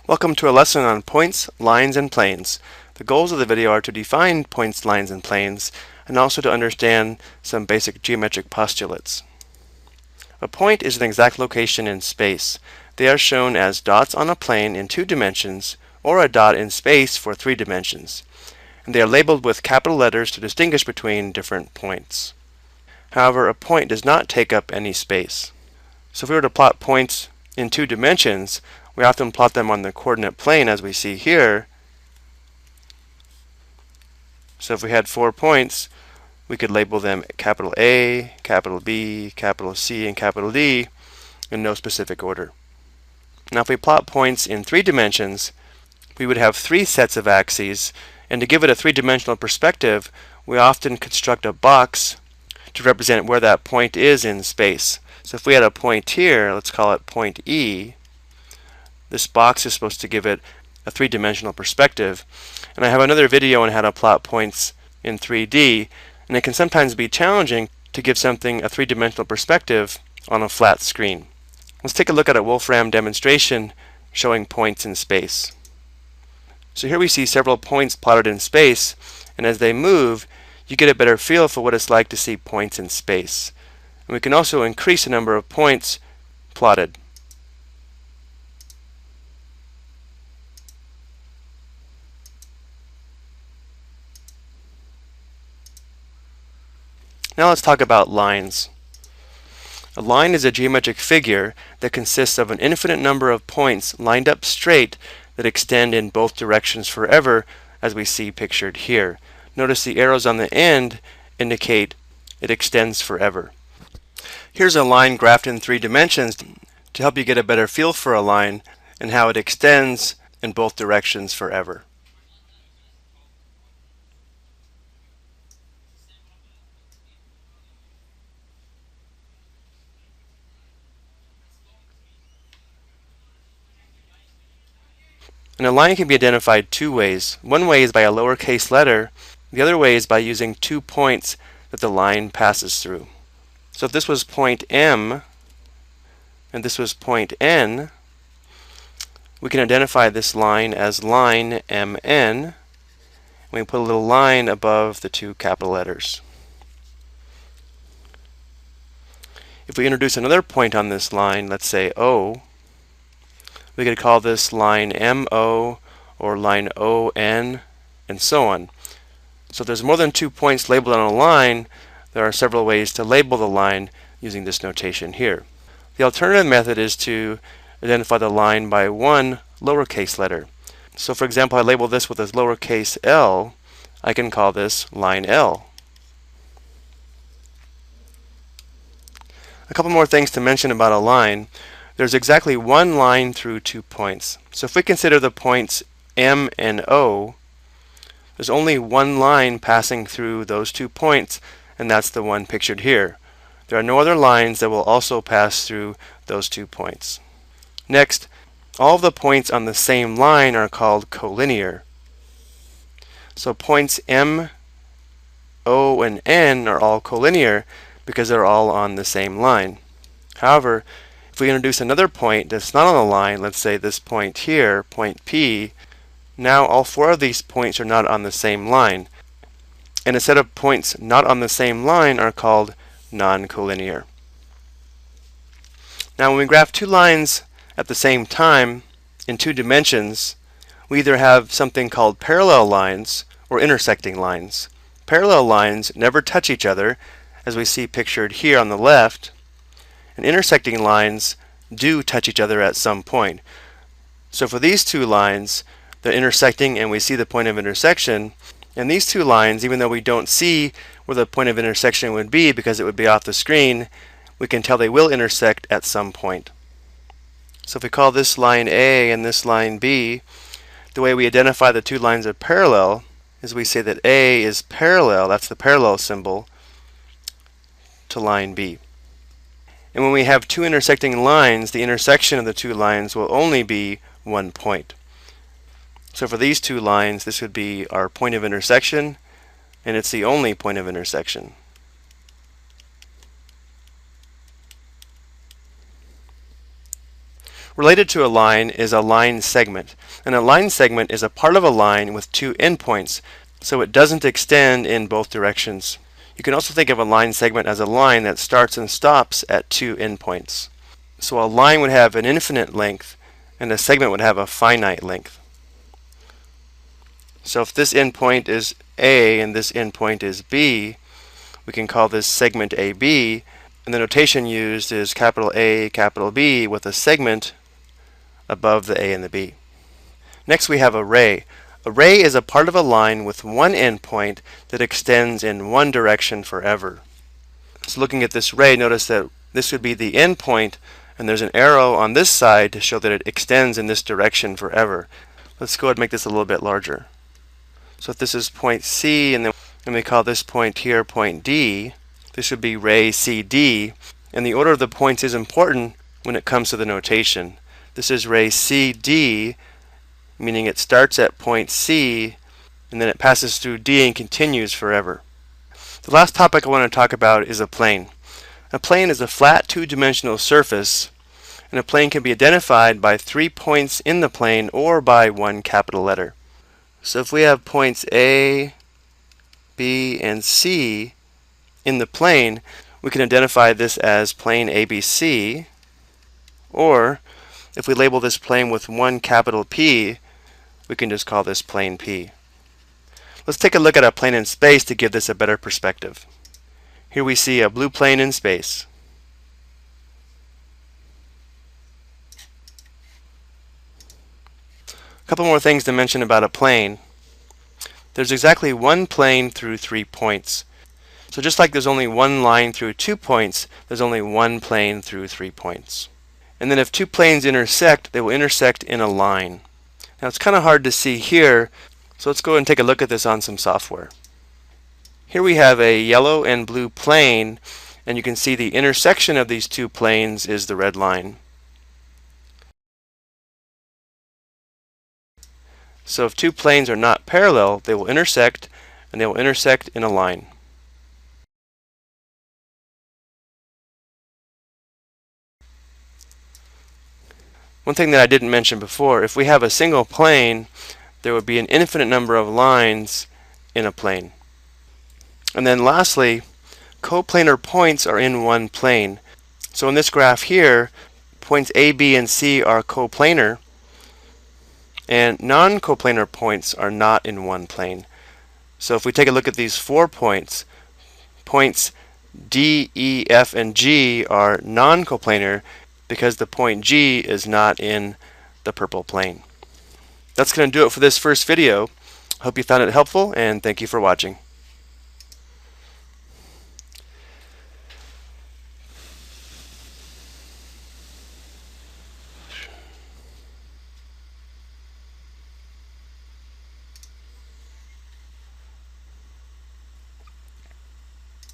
Welcome to a lesson on points, lines, and planes. The goals of the video are to define points, lines, and planes, and also to understand some basic geometric postulates. A point is an exact location in space. They are shown as dots on a plane in 2 dimensions, or a dot in space for 3 dimensions. And they are labeled with capital letters to distinguish between different points. However, a point does not take up any space. So if we were to plot points in 2 dimensions, we often plot them on the coordinate plane as we see here. So if we had 4 points, we could label them capital A, capital B, capital C, and capital D in no specific order. Now if we plot points in 3 dimensions, we would have 3 sets of axes, and to give it a 3-dimensional perspective, we often construct a box to represent where that point is in space. So if we had a point here, let's call it point E, this box is supposed to give it a 3-dimensional perspective. And I have another video on how to plot points in 3D, and it can sometimes be challenging to give something a 3-dimensional perspective on a flat screen. Let's take a look at a Wolfram demonstration showing points in space. So here we see several points plotted in space, and as they move, you get a better feel for what it's like to see points in space. And we can also increase the number of points plotted. Now let's talk about lines. A line is a geometric figure that consists of an infinite number of points lined up straight that extend in both directions forever, as we see pictured here. Notice the arrows on the end indicate it extends forever. Here's a line graphed in 3 dimensions to help you get a better feel for a line and how it extends in both directions forever. And a line can be identified 2 ways. One way is by a lowercase letter. The other way is by using 2 points that the line passes through. So if this was point M and this was point N, we can identify this line as line MN. We put a little line above the 2 capital letters. If we introduce another point on this line, let's say O, we could call this line MO or line ON, and so on. So if there's more than 2 points labeled on a line, there are several ways to label the line using this notation here. The alternative method is to identify the line by 1 lowercase letter. So for example, I label this with a lowercase l. I can call this line L. A couple more things to mention about a line. There's exactly 1 line through 2 points. So if we consider the points M and O, there's only 1 line passing through those 2 points, and that's the one pictured here. There are no other lines that will also pass through those 2 points. Next, all of the points on the same line are called collinear. So points M, O, and N are all collinear because they're all on the same line. However, if we introduce another point that's not on the line, let's say this point here, point P, now all 4 of these points are not on the same line. And a set of points not on the same line are called non-collinear. Now when we graph 2 lines at the same time in 2 dimensions, we either have something called parallel lines or intersecting lines. Parallel lines never touch each other, as we see pictured here on the left, and intersecting lines do touch each other at some point. So for these 2 lines, they're intersecting and we see the point of intersection. And these 2 lines, even though we don't see where the point of intersection would be because it would be off the screen, we can tell they will intersect at some point. So if we call this line A and this line B, the way we identify the 2 lines of parallel is we say that A is parallel, that's the parallel symbol, to line B. And when we have 2 intersecting lines, the intersection of the 2 lines will only be 1 point. So for these 2 lines, this would be our point of intersection, and it's the only point of intersection. Related to a line is a line segment, and a line segment is a part of a line with two endpoints, so it doesn't extend in both directions. You can also think of a line segment as a line that starts and stops at two endpoints. So a line would have an infinite length, and a segment would have a finite length. So if this endpoint is A and this endpoint is B, we can call this segment AB, and the notation used is capital A, capital B, with a segment above the A and the B. Next we have a ray. A ray is a part of a line with one endpoint that extends in one direction forever. So looking at this ray, notice that this would be the endpoint, and there's an arrow on this side to show that it extends in this direction forever. Let's go ahead and make this a little bit larger. So if this is point C, and then we call this point here point D, this would be ray CD, and the order of the points is important when it comes to the notation. This is ray CD, meaning it starts at point C, and then it passes through D and continues forever. The last topic I want to talk about is a plane. A plane is a flat two-dimensional surface, and a plane can be identified by 3 points in the plane or by one capital letter. So if we have points A, B, and C in the plane, we can identify this as plane ABC, or if we label this plane with one capital P, we can just call this plane P. Let's take a look at a plane in space to give this a better perspective. Here we see a blue plane in space. A couple more things to mention about a plane. There's exactly one plane through 3 points. So just like there's only one line through 2 points, there's only one plane through 3 points. And then if two planes intersect, they will intersect in a line. Now it's kind of hard to see here, so let's go and take a look at this on some software. Here we have a yellow and blue plane, and you can see the intersection of these two planes is the red line. So if two planes are not parallel, they will intersect, and they will intersect in a line. One thing that I didn't mention before, if we have a single plane, there would be an infinite number of lines in a plane. And then lastly, coplanar points are in one plane. So in this graph here, points A, B, and C are coplanar, and non-coplanar points are not in one plane. So if we take a look at these 4 points, points D, E, F, and G are non-coplanar because the point G is not in the purple plane. That's going to do it for this first video. Hope you found it helpful, and thank you for watching.